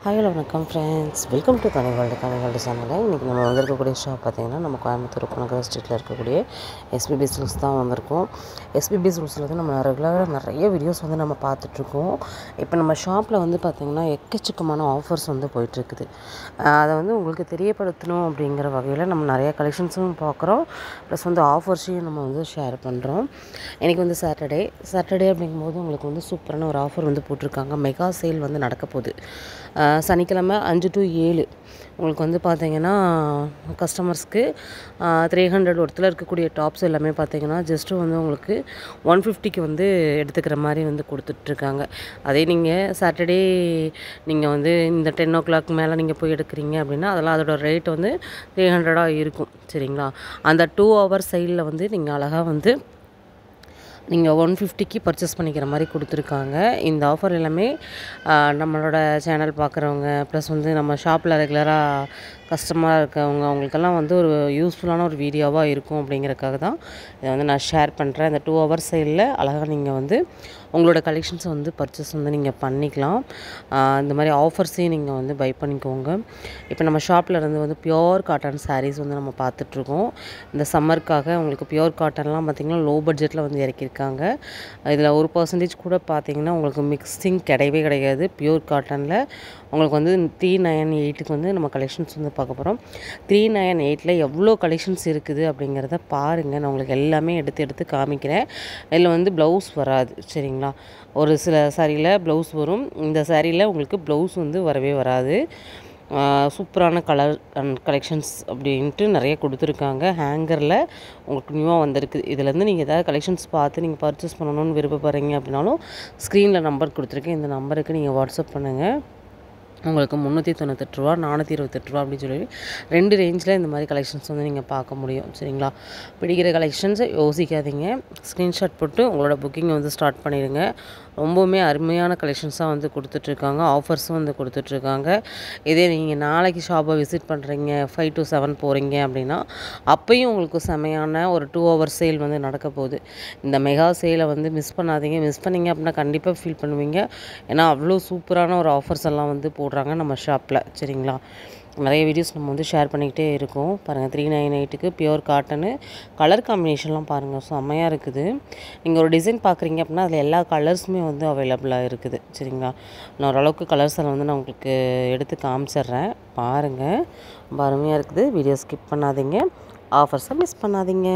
Hi hello வணக்கம் friends, welcome to Ghani world சேனலில். இன்றைக்கி நம்ம வந்திருக்கக்கூடிய ஷாப் பார்த்திங்கன்னா நம்ம கோயம்புத்தூர் புனகர் ஸ்ட்ரீட்டில் இருக்கக்கூடிய எஸ்பிபி சில்க்ஸ் தான் வந்திருக்கோம். எஸ்பிபி சில்க்ஸில் வந்து நம்ம ரெகுலராக நிறைய வீடியோஸ் வந்து நம்ம பார்த்துட்ருக்கோம். இப்போ நம்ம ஷாப்பில் வந்து பார்த்திங்கன்னா எக்கச்சக்கமான ஆஃபர்ஸ் வந்து போயிட்டுருக்குது. அதை வந்து உங்களுக்கு தெரியப்படுத்தணும் அப்படிங்கிற வகையில் நம்ம நிறைய கலெக்ஷன்ஸும் பார்க்குறோம், ப்ளஸ் வந்து ஆஃபர்ஸையும் நம்ம வந்து ஷேர் பண்ணுறோம். இன்றைக்கி வந்து சாட்டர்டே அப்படிங்கும்போது உங்களுக்கு வந்து சூப்பரான ஒரு ஆஃபர் வந்து போட்டிருக்காங்க. மெகா சேல் வந்து நடக்க போகுது. சனிக்கிழமை 5 to 7 உங்களுக்கு வந்து பார்த்திங்கன்னா கஸ்டமர்ஸ்க்கு 300 ஒருத்தில் இருக்கக்கூடிய டாப்ஸ் எல்லாமே பார்த்திங்கன்னா ஜஸ்ட்டு வந்து உங்களுக்கு 150க்கு வந்து எடுத்துக்கிற மாதிரி வந்து கொடுத்துட்ருக்காங்க. அதே நீங்கள் சாட்டர்டே நீங்கள் வந்து இந்த 10 o'clock மேலே நீங்கள் போய் எடுக்கிறீங்க அப்படின்னா அதெல்லாம் அதோட ரேட் வந்து 300 இருக்கும். சரிங்களா? அந்த 2 hour சைடில் வந்து நீங்கள் அழகாக வந்து நீங்கள் 150க்கு பர்ச்சேஸ் பண்ணிக்கிற மாதிரி கொடுத்துருக்காங்க. இந்த ஆஃபர் எல்லாமே நம்மளோட சேனல் பார்க்குறவங்க, ப்ளஸ் வந்து நம்ம ஷாப்பில் ரெகுலராக கஸ்டமராக இருக்கவங்க, அவங்களுக்கெல்லாம் வந்து ஒரு யூஸ்ஃபுல்லான ஒரு வீடியோவாக இருக்கும் அப்படிங்கிறதுக்காக தான் இதை வந்து நான் ஷேர் பண்ணுறேன். இந்த 2 hour சைடில் அழகாக நீங்கள் வந்து உங்களோட கலெக்ஷன்ஸை வந்து பர்ச்சேஸ் வந்து நீங்கள் பண்ணிக்கலாம். இந்த மாதிரி ஆஃபர்ஸையும் நீங்கள் வந்து பை பண்ணிக்கோங்க. இப்போ நம்ம ஷாப்பில் இருந்து வந்து பியோர் காட்டன் சாரீஸ் வந்து நம்ம பார்த்துட்ருக்கோம். இந்த சம்மருக்காக உங்களுக்கு பியோர் காட்டன்லாம் பார்த்திங்கன்னா லோ பட்ஜெட்டில் வந்து இறக்கியிருக்காங்க. இதில் 1% கூட பார்த்திங்கன்னா உங்களுக்கு மிக்சிங் கிடையவே கிடையாது. பியோர் காட்டனில் உங்களுக்கு வந்து 398க்கு வந்து நம்ம கலெக்ஷன்ஸ் வந்து பார்க்க போகிறோம். 398ல் எவ்வளோ கலெக்ஷன்ஸ் இருக்குது அப்படிங்கிறத பாருங்கள். நான் உங்களுக்கு எல்லாமே எடுத்து காமிக்கிறேன். இதில் வந்து ப்ளவுஸ் வராது. சரிங்களா? ஒரு சில சாரியில் ப்ளவுஸ் வரும். இந்த சாரியில் உங்களுக்கு ப்ளவுஸ் வந்து வரவே வராது. சூப்பரான கலர் அண்ட் கலெக்ஷன்ஸ் அப்படின்ட்டு நிறைய கொடுத்துருக்காங்க. ஹேங்கரில் உங்களுக்கு நியூவாக வந்திருக்கு. இதுலேருந்து நீங்கள் ஏதாவது கலெக்ஷன்ஸ் பார்த்து நீங்கள் பர்ச்சேஸ் பண்ணணும்னு விருப்பப்படுறீங்க அப்படின்னாலும் ஸ்க்ரீனில் நம்பர் கொடுத்துருக்கேன். இந்த நம்பருக்கு நீங்கள் வாட்ஸ்அப் பண்ணுங்கள். உங்களுக்கு 398 ரூபா 428 ரூபா அப்படின்னு சொல்லி 2 ரேஞ்சில் இந்த மாதிரி கலெக்ஷன்ஸ் வந்து நீங்கள் பார்க்க முடியும். சரிங்களா? பிடிக்கிற கலெக்ஷன்ஸை யோசிக்காதீங்க, ஸ்க்ரீன்ஷாட் போட்டு உங்களோட புக்கிங்கை வந்து ஸ்டார்ட் பண்ணிடுங்க. ரொம்பவுமே அருமையான கலெக்ஷன்ஸாக வந்து கொடுத்துட்ருக்காங்க. ஆஃபர்ஸும் வந்து கொடுத்துட்ருக்காங்க. இதே நீங்கள் நாளைக்கு ஷாப்பை விசிட் பண்ணுறீங்க, 5 to 7 போகிறீங்க அப்படின்னா அப்போயும் உங்களுக்கு செமையான ஒரு 2 hour சேல் வந்து நடக்க போகுது. இந்த மெகா சேலை வந்து மிஸ் பண்ணாதீங்க. மிஸ் பண்ணிங்க அப்படின்னா கண்டிப்பாக ஃபீல் பண்ணுவீங்க. ஏன்னா அவ்வளோ சூப்பரான ஒரு ஆஃபர்ஸ் எல்லாம் வந்து போடுறாங்க நம்ம ஷாப்பில். சரிங்களா? நிறைய வீடியோஸ் நம்ம வந்து ஷேர் பண்ணிக்கிட்டே இருக்கோம். பாருங்கள், 398க்கு பியோர் காட்டனு. கலர் காம்பினேஷன்லாம் பாருங்கள், செம்மையாக இருக்குது. நீங்கள் ஒரு டிசைன் பார்க்குறீங்க அப்படின்னா அதில் எல்லா கலர்ஸுமே வந்து அவைலபிளாக இருக்குது. சரிங்களா? நான் ஓரளவுக்கு கலர்ஸ் எல்லாம் வந்து நான் உங்களுக்கு எடுத்து காமிச்சிட்றேன். பாருங்கள், ரொம்ப அருமையாக இருக்குது. வீடியோ ஸ்கிப் பண்ணாதீங்க, ஆஃபர்ஸை மிஸ் பண்ணாதீங்க.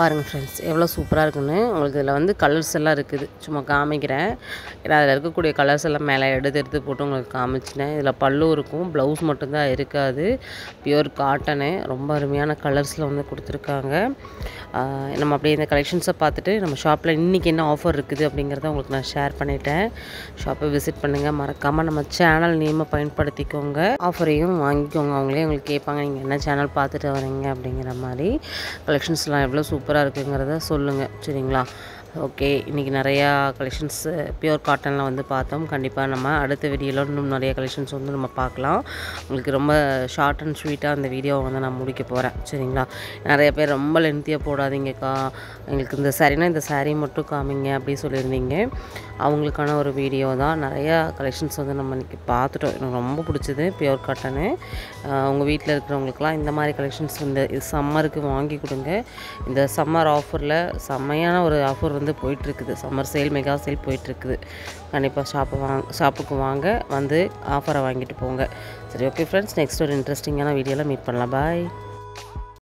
பாருங்கள் ஃப்ரெண்ட்ஸ் எவ்வளோ சூப்பராக இருக்குன்னு. உங்களுக்கு இதில் வந்து கலர்ஸ் எல்லாம் இருக்குது, சும்மா காமிக்கிறேன். ஏன்னா அதில் இருக்கக்கூடிய கலர்ஸ் எல்லாம் மேலே எடுத்து போட்டு உங்களுக்கு காமிச்சினேன். இதில் பல்லு இருக்கும், ப்ளவுஸ் மட்டும்தான் இருக்காது. பியூர் காட்டனு, ரொம்ப அருமையான கலர்ஸில் வந்து கொடுத்துருக்காங்க. நம்ம அப்படியே இந்த கலெக்ஷன்ஸை பார்த்துட்டு நம்ம ஷாப்பில் இன்றைக்கி என்ன ஆஃபர் இருக்குது அப்படிங்கிறத உங்களுக்கு நான் ஷேர் பண்ணிட்டேன். ஷாப்பை விசிட் பண்ணுங்கள், மறக்காமல் நம்ம சேனல் நேமை பயன்படுத்திக்கோங்க, ஆஃபரையும் வாங்கிக்கோங்க. அவங்களே உங்களுக்கு கேட்பாங்க நீங்கள் என்ன சேனல் பார்த்துட்டு வரீங்க அப்படிங்கிற மாதிரி. கலெக்ஷன்ஸ்லாம் எவ்வளோ சூப்பராக இருக்குங்கிறத சொல்லுங்கள், சரிங்களா? ஓகே, இன்றைக்கி நிறையா கலெக்ஷன்ஸ் பியூர் காட்டனில் வந்து பார்த்தோம். கண்டிப்பாக நம்ம அடுத்த வீடியோவில் இன்னும் நிறைய கலெக்ஷன்ஸ் வந்து நம்ம பார்க்கலாம். உங்களுக்கு ரொம்ப ஷார்ட் அண்ட் ஸ்வீட்டாக அந்த வீடியோவை வந்து நான் முடிக்க போகிறேன், சரிங்களா? நிறைய பேர் ரொம்ப லென்த்தியாக போடாதீங்கக்கா, எங்களுக்கு இந்த சாரீனா இந்த சாரீ மட்டும் காமிங்க அப்படி சொல்லியிருந்தீங்க. அவங்களுக்கான ஒரு வீடியோ தான். நிறையா கலெக்ஷன்ஸ் வந்து நம்ம இன்றைக்கி பார்த்துட்டோம். எனக்கு ரொம்ப பிடிச்சது பியூர் காட்டனு. உங்கள் வீட்டில் இருக்கிறவங்களுக்குலாம் இந்த மாதிரி கலெக்ஷன்ஸ் இந்த சம்மருக்கு வாங்கி கொடுங்க. இந்த சம்மர் ஆஃபரில் செம்மையான ஒரு ஆஃபர் வந்து போயிட்டுருக்குது. சம்மர் சேல், மெகா சேல் போயிட்டுருக்குது. கண்டிப்பாக ஷாப்புக்கு வாங்க, வந்து ஆஃபரை வாங்கிட்டு போங்க. சரி, ஓகே ஃப்ரெண்ட்ஸ், நெக்ஸ்ட் ஒரு இன்ட்ரெஸ்டிங்கான வீடியோவில் மீட் பண்ணலாம். பாய்.